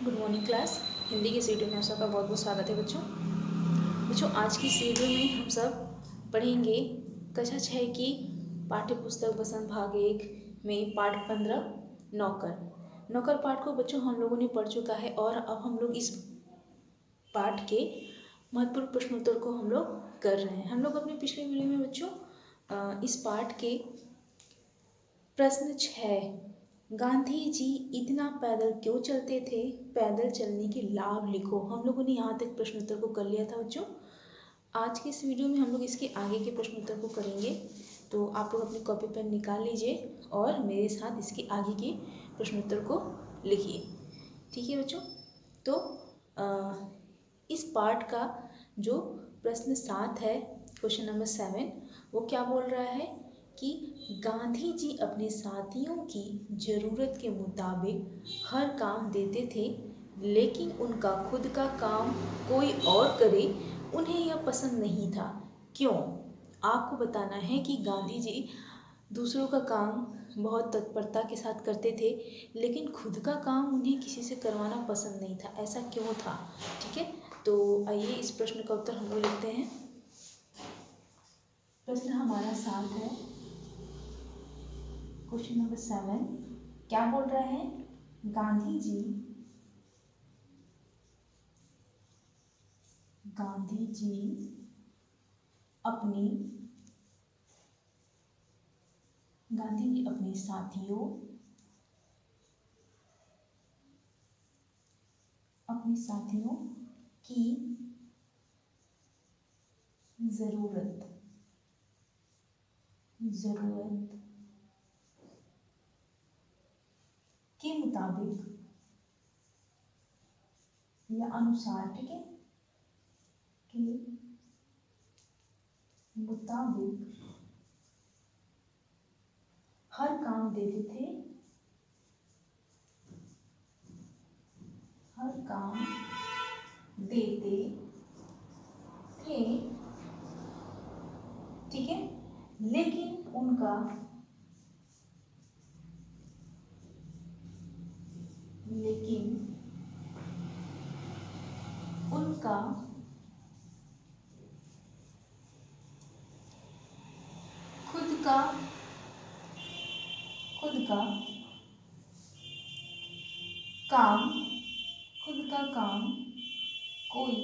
Good morning class. Hindi की इस video में आप सबका बहुत बहुत स्वागत है बच्चों। आज की इस वीडियो में हम सब पढ़ेंगे कक्षा 6 की पाठ्य पुस्तक बसंत भाग 1 में पाठ 15 नौकर पाठ को बच्चों हम लोगों ने पढ़ चुका है और अब हम लोग इस पाठ के महत्वपूर्ण प्रश्नोत्तर को हम लोग कर रहे हैं। हम लोग अपने पिछले वीडियो में बच्चों इस पाठ के प्रश्न 6 गांधी जी इतना पैदल क्यों चलते थे, पैदल चलने के लाभ लिखो, हम लोगों ने यहाँ तक प्रश्नोत्तर को कर लिया था बच्चों। आज के इस वीडियो में हम लोग इसके आगे के प्रश्नोत्तर को करेंगे, तो आप लोग अपनी कॉपी पेन निकाल लीजिए और मेरे साथ इसके आगे के प्रश्नोत्तर को लिखिए। ठीक है बच्चों। तो इस पाठ का जो प्रश्न 7 है, क्वेश्चन नंबर 7, वो क्या बोल रहा है कि गांधी जी अपने साथियों की ज़रूरत के मुताबिक हर काम देते थे, लेकिन उनका खुद का काम कोई और करे उन्हें यह पसंद नहीं था। क्यों? आपको बताना है कि गांधी जी दूसरों का काम बहुत तत्परता के साथ करते थे, लेकिन खुद का काम उन्हें किसी से करवाना पसंद नहीं था। ऐसा क्यों था? ठीक है, तो आइए इस प्रश्न का उत्तर हम लोग लिखते हैं। प्रश्न हमारा 7 है, क्वेश्चन नंबर 7 क्या बोल रहा है? गांधी जी अपने साथियों की जरूरत के मुताबिक या अनुसार, ठीक है, के मुताबिक हर काम देते थे, ठीक है, लेकिन उनका खुद का काम कोई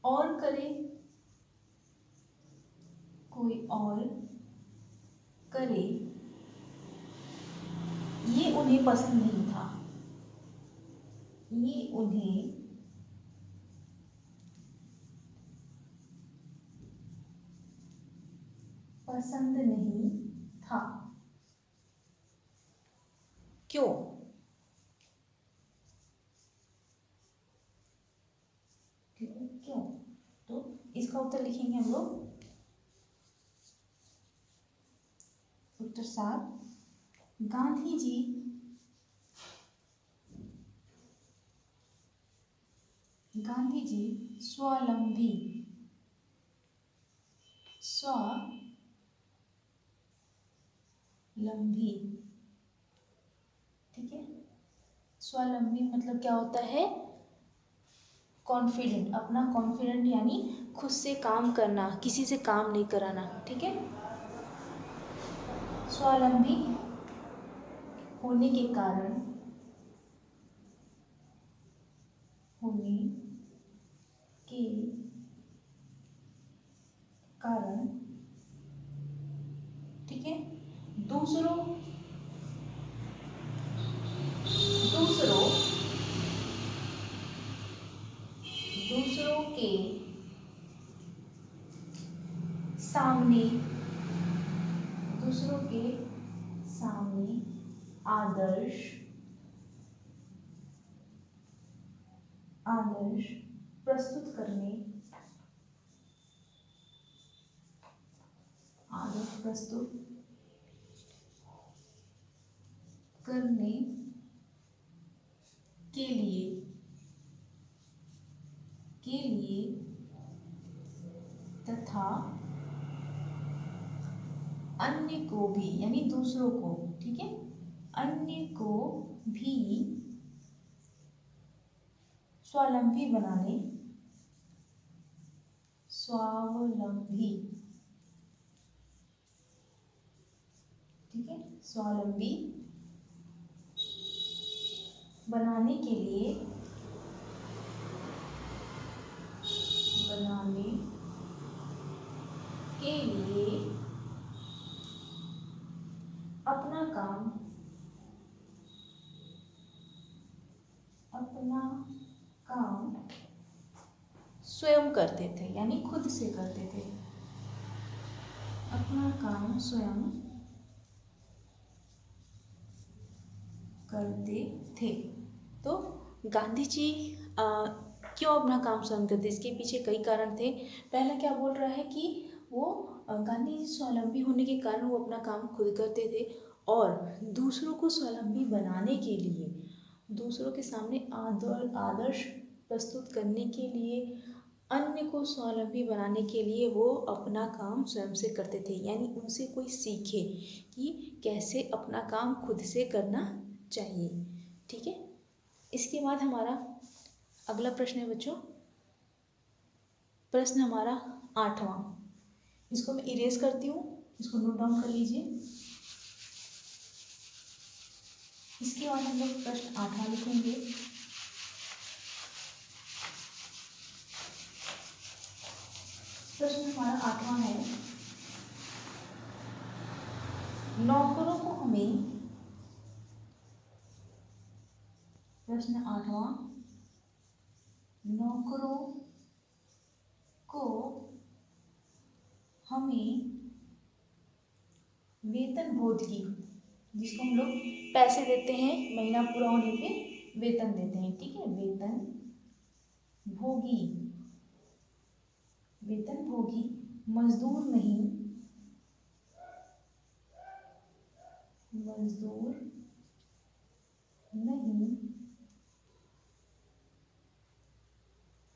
और करे ये उन्हें पसंद नहीं था। क्यों? क्यों? तो इसका उत्तर लिखेंगे हम लोग। उत्तर 7, गांधी जी स्वावलंबी ठीक है, स्वावलंबी मतलब क्या होता है? कॉन्फिडेंट, अपना कॉन्फिडेंट यानी खुद से काम करना, किसी से काम नहीं कराना। ठीक है, स्वावलंबी होने के कारण ठीक है, दूसरों के सामने आदर्श प्रस्तुत करने के लिए तथा अन्य को भी, यानी दूसरों को, ठीक है, अन्य को भी स्वावलंबी बना ले, स्वावलंबी, ठीक है, स्वावलंबी बनाने के लिए अपना काम स्वयं करते थे, यानी खुद से करते थे, अपना काम स्वयं करते थे। तो गांधी जी क्यों अपना काम स्वयं करते, इसके पीछे कई कारण थे। पहला क्या बोल रहा है कि वो गांधी जी स्वावलंबी होने के कारण वो अपना काम खुद करते थे और दूसरों को स्वावलंबी बनाने के लिए, दूसरों के सामने आदर्श प्रस्तुत करने के लिए, अन्य को स्वावलंबी बनाने के लिए वो अपना काम स्वयं से करते थे, यानी उनसे कोई सीखे कि कैसे अपना काम खुद से करना चाहिए। ठीक है, इसके बाद हमारा अगला प्रश्न है बच्चों, प्रश्न हमारा 8वां। इसको मैं इरेज करती हूँ, इसको नोट डाउन कर लीजिए। इसके बाद हम लोग प्रश्न 8वां लिखेंगे। प्रश्न हमारा 8वां है, नौकरों को हमें, प्रश्न 8वां, नौकरों को हमें वेतन भोगी, जिसको हम लोग पैसे देते हैं, महीना पूरा होने पे वेतन देते हैं, ठीक है, वेतन भोगी, वेतन भोगी मजदूर नहीं,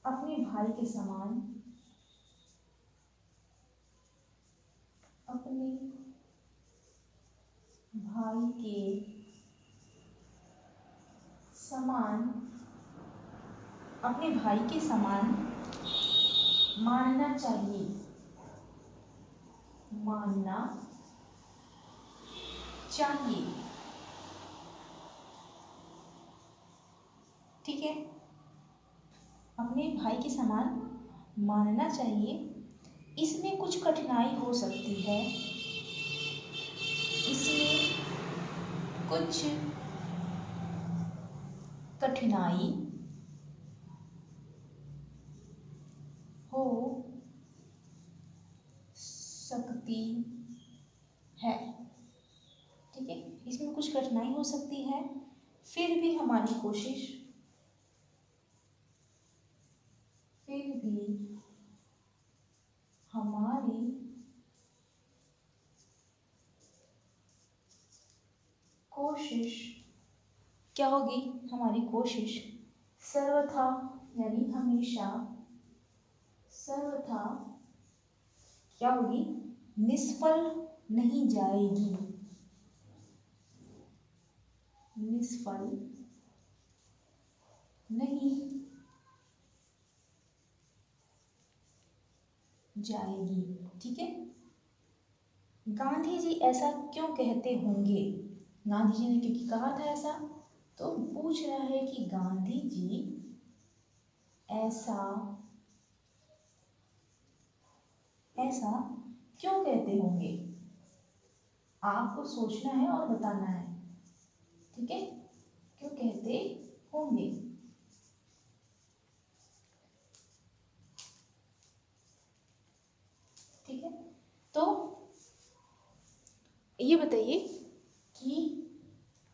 अपने भाई के समान, अपने भाई के समान, अपने भाई के समान मानना चाहिए, मानना चाहिए, ठीक है, अपने भाई के समान मानना चाहिए। इसमें कुछ कठिनाई हो सकती है, इसमें कुछ कठिनाई हो सकती है, ठीक है, इसमें कुछ कठिनाई हो सकती है, फिर भी हमारी कोशिश, क्या होगी, हमारी कोशिश सर्वथा, यानी हमेशा, सर्वथा क्या होगी, निष्फल नहीं जाएगी, निष्फल नहीं जाएगी, ठीक है। गांधी जी ऐसा क्यों कहते होंगे, गांधी जी ने क्योंकि कहा था ऐसा, तो पूछ रहा है कि गांधी जी ऐसा क्यों कहते होंगे, आपको सोचना है और बताना है, ठीक है, क्यों कहते होंगे। ठीक है, तो ये बताइए कि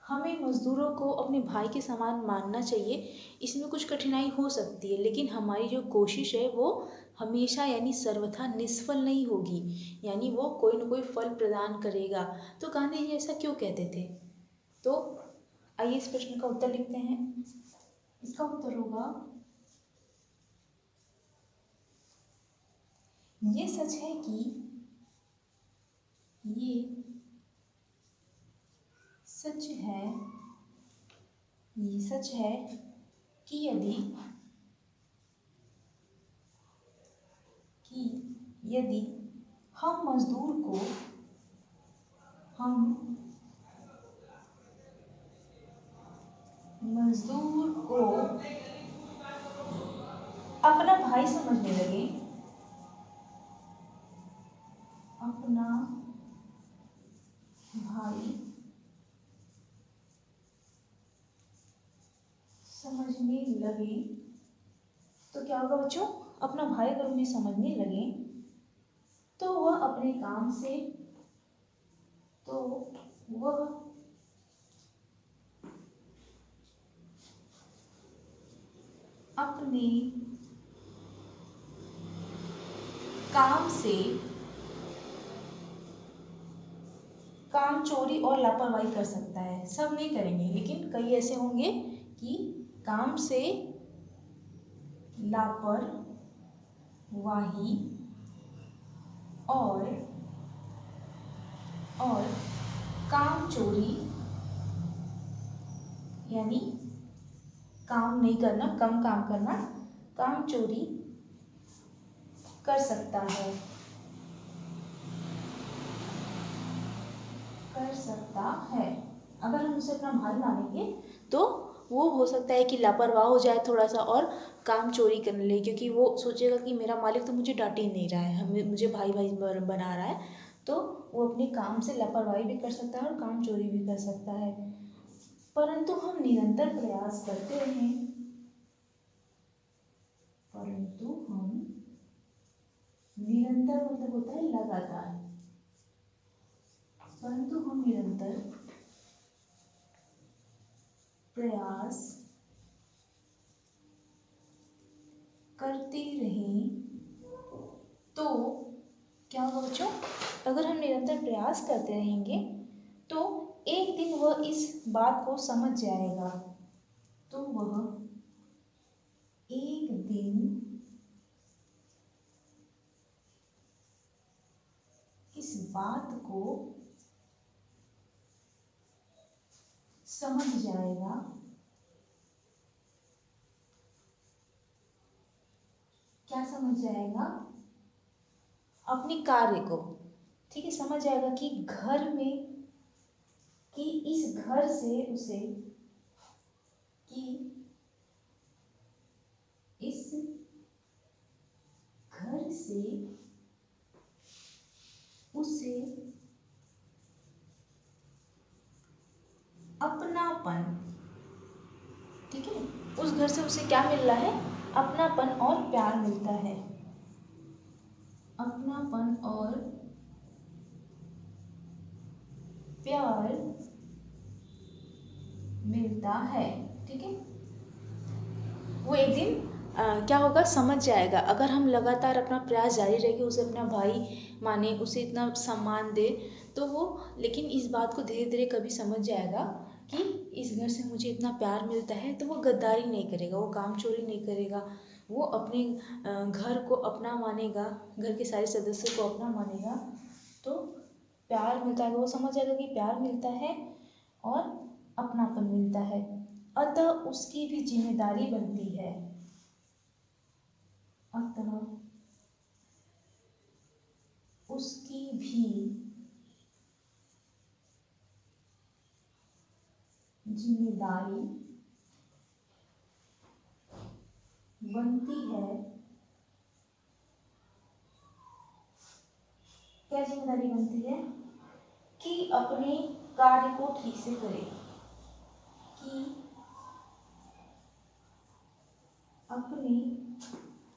हमें मजदूरों को अपने भाई के समान मानना चाहिए, इसमें कुछ कठिनाई हो सकती है, लेकिन हमारी जो कोशिश है वो हमेशा यानी सर्वथा निष्फल नहीं होगी, यानी वो कोई न कोई फल प्रदान करेगा। तो गांधी जी ऐसा क्यों कहते थे, तो आइए इस प्रश्न का उत्तर लिखते हैं। इसका उत्तर होगा, ये सच है कि सच है, ये सच है कि यदि हम मजदूर को अपना भाई समझने लगे, अपना भाई समझने लगे, तो क्या होगा बच्चों? अपना भाई अगर उन्हें समझने लगे तो वह अपने काम से अपने काम से काम चोरी और लापरवाही कर सकता है। सब नहीं करेंगे, लेकिन कई ऐसे होंगे कि काम से लापरवाही और काम चोरी, यानी काम नहीं करना, कम काम करना, काम चोरी कर सकता है, अगर हम उसे अपना भाई मानेंगे तो वो हो सकता है कि लापरवाह हो जाए थोड़ा सा और काम चोरी करने लगे, क्योंकि वो सोचेगा कि मेरा मालिक तो मुझे डांट ही नहीं रहा है, हमें मुझे भाई भाई बना रहा है, तो वो अपने काम से लापरवाही भी कर सकता है और काम चोरी भी कर सकता है। परंतु हम निरंतर प्रयास करते रहें, निरंतर मतलब होता है लगातार, परंतु हम निरंतर प्रयास करते रहें तो क्या होगा बच्चों? अगर हम निरंतर प्रयास करते रहेंगे तो एक दिन वह इस बात को समझ जाएगा, तो वह एक दिन इस बात को समझ जाएगा, क्या समझ जाएगा? अपने कार्य को, ठीक है, समझ जाएगा कि घर में, कि इस घर से उसे, कि इस घर से उसे अपनापन, ठीक है, उस घर से उसे क्या मिल रहा है? अपनापन और प्यार मिलता है, अपनापन और प्यार मिलता है, ठीक है। वो एक दिन क्या होगा? समझ जाएगा। अगर हम लगातार अपना प्रयास जारी रखें, उसे अपना भाई माने, उसे इतना सम्मान दे, तो वो, लेकिन इस बात को धीरे धीरे कभी समझ जाएगा कि इस घर से मुझे इतना प्यार मिलता है, तो वो गद्दारी नहीं करेगा, वो काम चोरी नहीं करेगा, वो अपने घर को अपना मानेगा, घर के सारे सदस्यों को अपना मानेगा, तो प्यार मिलता है, वो समझ जाएगा कि प्यार मिलता है और अपनापन मिलता है, अतः उसकी भी जिम्मेदारी बनती है, अतः उसकी भी जिम्मेदारी बनती है। क्या जिम्मेदारी बनती है? कि अपने कार्य को ठीक से करे, कि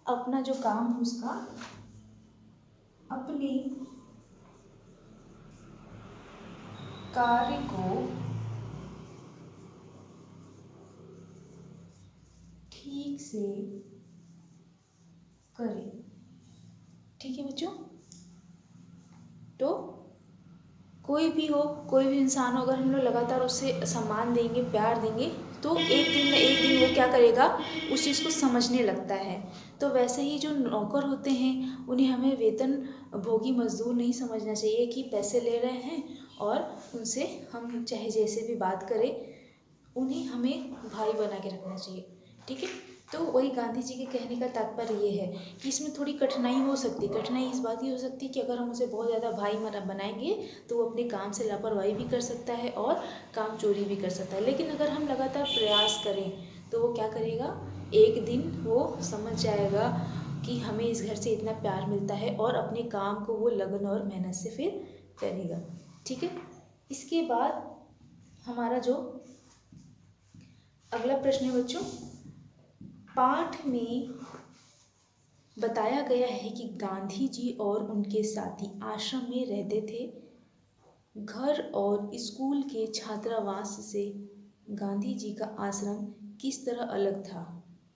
अपना जो काम है उसका, अपने कार्य को ठीक से करे, ठीक है बच्चों। तो कोई भी हो, कोई भी इंसान हो, अगर हम लोग लगातार उसे सम्मान देंगे, प्यार देंगे, तो एक दिन न एक दिन वो क्या करेगा? उस चीज़ को समझने लगता है। तो वैसे ही जो नौकर होते हैं, उन्हें हमें वेतन भोगी मजदूर नहीं समझना चाहिए कि पैसे ले रहे हैं और उनसे हम चाहे जैसे भी बात करें उन्हें हमें भाई बना के रखना चाहिए। ठीक है, तो वही गांधी जी के कहने का तात्पर्य ये है कि इसमें थोड़ी कठिनाई हो सकती है। कठिनाई इस बात की हो सकती है कि अगर हम उसे बहुत ज़्यादा भाई बनाएंगे तो वो अपने काम से लापरवाही भी कर सकता है और काम चोरी भी कर सकता है। लेकिन अगर हम लगातार प्रयास करें तो वो क्या करेगा, एक दिन वो समझ जाएगा कि हमें इस घर से इतना प्यार मिलता है और अपने काम को वो लगन और मेहनत से फिर करेगा। ठीक है, इसके बाद हमारा जो अगला प्रश्न है बच्चों, पाठ में बताया गया है कि गांधी जी और उनके साथी आश्रम में रहते थे। घर और स्कूल के छात्रावास से गांधी जी का आश्रम किस तरह अलग था,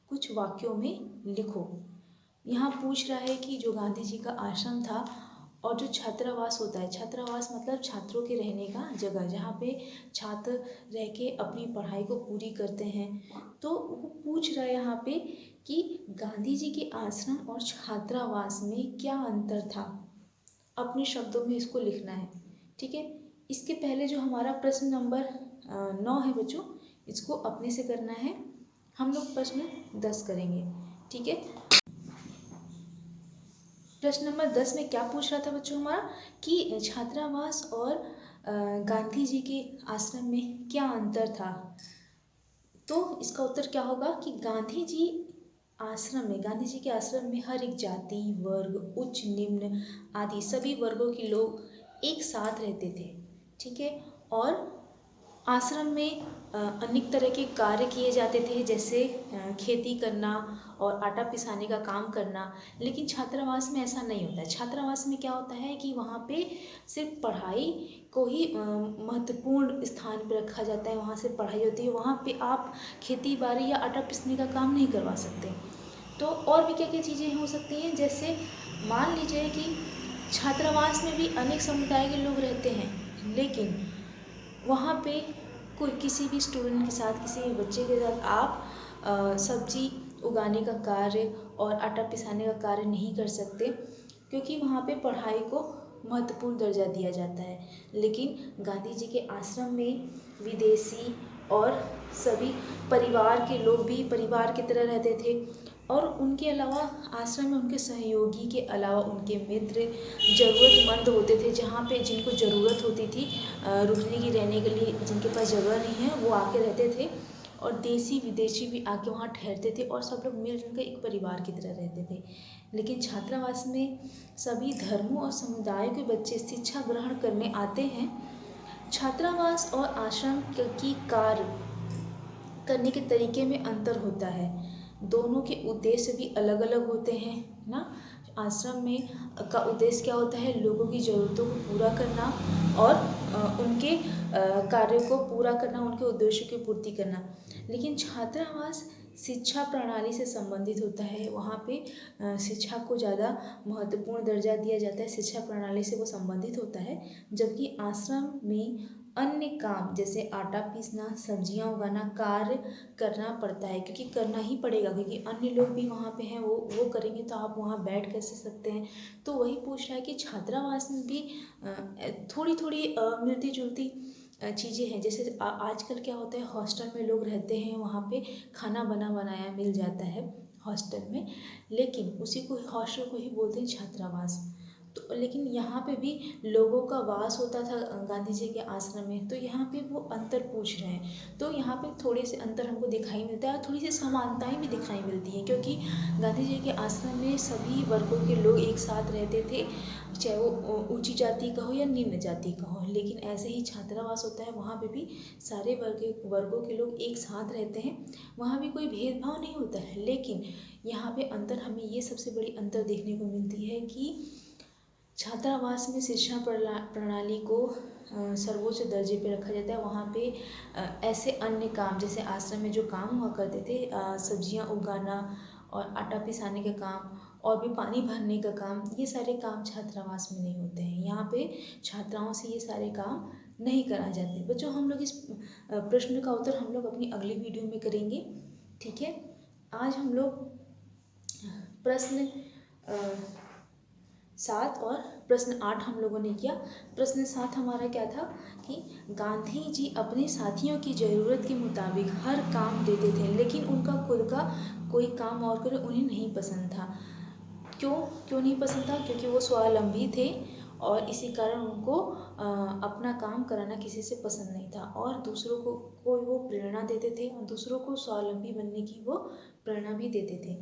कुछ वाक्यों में लिखो। यहाँ पूछ रहा है कि जो गांधी जी का आश्रम था और जो छात्रावास होता है, छात्रावास मतलब छात्रों के रहने का जगह, जहाँ पे छात्र रह के अपनी पढ़ाई को पूरी करते हैं। तो वो पूछ रहा है यहाँ पे कि गांधी जी के आश्रम और छात्रावास में क्या अंतर था, अपने शब्दों में इसको लिखना है। ठीक है, इसके पहले जो हमारा प्रश्न नंबर 9 है बच्चों, इसको अपने से करना है। हम लोग प्रश्न 10 करेंगे। ठीक है, प्रश्न नंबर 10 में क्या पूछ रहा था बच्चों हमारा कि छात्रावास और गांधी जी के आश्रम में क्या अंतर था। तो इसका उत्तर क्या होगा कि गांधी जी गांधी जी के आश्रम में हर एक जाति, वर्ग, उच्च निम्न आदि सभी वर्गों के लोग एक साथ रहते थे। ठीक है, और आश्रम में अनेक तरह के कार्य किए जाते थे, जैसे खेती करना और आटा पिसाने का काम करना। लेकिन छात्रावास में ऐसा नहीं होता है। छात्रावास में क्या होता है कि वहाँ पे सिर्फ पढ़ाई को ही महत्वपूर्ण स्थान पर रखा जाता है। वहाँ से पढ़ाई होती है, वहाँ पे आप खेती बाड़ी या आटा पीसने का काम नहीं करवा सकते। तो और भी क्या क्या चीज़ें हो सकती हैं, जैसे मान लीजिए कि छात्रावास में भी अनेक समुदाय के लोग रहते हैं, लेकिन वहाँ पे कोई किसी भी स्टूडेंट के साथ, किसी भी बच्चे के साथ आप सब्जी उगाने का कार्य और आटा पिसाने का कार्य नहीं कर सकते, क्योंकि वहाँ पे पढ़ाई को महत्वपूर्ण दर्जा दिया जाता है। लेकिन गांधी जी के आश्रम में विदेशी और सभी परिवार के लोग भी परिवार की तरह रहते थे, और उनके अलावा आश्रम में उनके सहयोगी के अलावा उनके मित्र ज़रूरतमंद होते थे, जहाँ पे जिनको ज़रूरत होती थी रुकने की, रहने के लिए, जिनके पास जगह नहीं है वो आके रहते थे, और देसी विदेशी भी आके वहाँ ठहरते थे, और सब लोग मिलजुल कर एक परिवार की तरह रहते थे। लेकिन छात्रावास में सभी धर्मों और समुदाय के बच्चे शिक्षा ग्रहण करने आते हैं। छात्रावास और आश्रम की कार्य करने के तरीके में अंतर होता है, दोनों के उद्देश्य भी अलग अलग होते हैं ना। आश्रम में का उद्देश्य क्या होता है, लोगों की ज़रूरतों को पूरा करना और उनके कार्यों को पूरा करना, उनके उद्देश्यों की पूर्ति करना। लेकिन छात्रावास शिक्षा प्रणाली से संबंधित होता है, वहाँ पे शिक्षा को ज़्यादा महत्वपूर्ण दर्जा दिया जाता है, शिक्षा प्रणाली से वो संबंधित होता है। जबकि आश्रम में अन्य काम जैसे आटा पीसना, सब्जियां उगाना कार्य करना पड़ता है, क्योंकि करना ही पड़ेगा, क्योंकि अन्य लोग भी वहाँ पे हैं, वो करेंगे तो आप वहाँ बैठ कैसे सकते हैं। तो वही पूछ रहा है कि छात्रावास में भी थोड़ी थोड़ी मिलती जुलती चीज़ें हैं। जैसे आजकल क्या होता है, हॉस्टल में लोग रहते हैं, वहाँ पे खाना बना बनाया मिल जाता है हॉस्टल में, लेकिन उसी को हॉस्टल को ही बोलते हैं छात्रावास। तो लेकिन यहाँ पे भी लोगों का वास होता था गांधी जी के आश्रम में, तो यहाँ पे वो अंतर पूछ रहे हैं। तो यहाँ पे थोड़े से अंतर हमको दिखाई मिलता है, और थोड़ी सी समानताएं भी दिखाई मिलती हैं, क्योंकि गांधी जी के आश्रम में सभी वर्गों के लोग एक साथ रहते थे, चाहे वो ऊंची जाति का हो या निम्न जाति का हो। लेकिन ऐसे ही छात्रावास होता है, वहाँ पे भी सारे वर्गों के लोग एक साथ रहते हैं, वहाँ भी कोई भेदभाव नहीं होता है। लेकिन यहाँ पे अंतर, हमें ये सबसे बड़ी अंतर देखने को मिलती है कि छात्रावास में शिक्षा प्रणाली को सर्वोच्च दर्जे पे रखा जाता है। वहाँ पे ऐसे अन्य काम, जैसे आश्रम में जो काम हुआ करते थे, सब्जियां उगाना और आटा पिसाने का काम और भी पानी भरने का काम, ये सारे काम छात्रावास में नहीं होते हैं। यहाँ पे छात्राओं से ये सारे काम नहीं कराए जाते। बच्चों, हम लोग इस प्रश्न का उत्तर हम लोग अपनी अगली वीडियो में करेंगे। ठीक है, आज हम लोग प्रश्न 7 और प्रश्न 8 हम लोगों ने किया। प्रश्न 7 हमारा क्या था कि गांधी जी अपने साथियों की ज़रूरत के मुताबिक हर काम देते थे, लेकिन उनका खुद का कोई काम और करे उन्हें नहीं पसंद था। क्यों क्यों नहीं पसंद था? क्योंकि वो स्वावलंबी थे और इसी कारण उनको अपना काम कराना किसी से पसंद नहीं था, और दूसरों को वो प्रेरणा देते थे और दूसरों को स्वावलंबी बनने की वो प्रेरणा भी देते थे।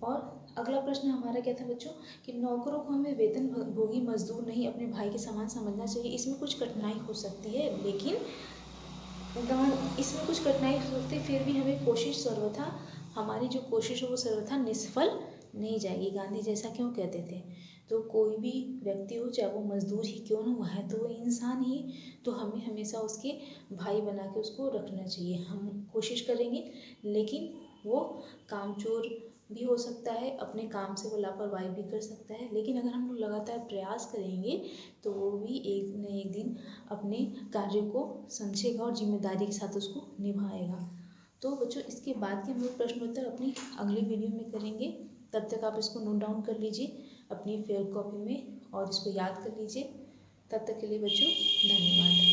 और अगला प्रश्न हमारा क्या था बच्चों कि नौकरों को हमें वेतन भोगी मजदूर नहीं अपने भाई के समान समझना चाहिए। इसमें कुछ कठिनाई हो सकती है, लेकिन इसमें कुछ कठिनाई हो सकती है, फिर भी हमें कोशिश सर्वथा, हमारी जो कोशिश है वो सर्वथा निष्फल नहीं जाएगी। गांधी जैसा क्यों कहते थे? तो कोई भी व्यक्ति हो, चाहे वो मजदूर ही क्यों ना हुआ है, तो वो इंसान ही, तो हमें हमेशा उसके भाई बना के उसको रखना चाहिए। हम कोशिश करेंगे, लेकिन वो कामचोर भी हो सकता है, अपने काम से वो लापरवाही भी कर सकता है, लेकिन अगर हम लोग लगातार प्रयास करेंगे तो वो भी एक न एक दिन अपने कार्य को समझेगा और जिम्मेदारी के साथ उसको निभाएगा। तो बच्चों, इसके बाद के हम लोग प्रश्न उत्तर अपनी अगली वीडियो में करेंगे। तब तक आप इसको नोट डाउन कर लीजिए अपनी फेयर कॉपी में और इसको याद कर लीजिए। तब तक के लिए बच्चों धन्यवाद।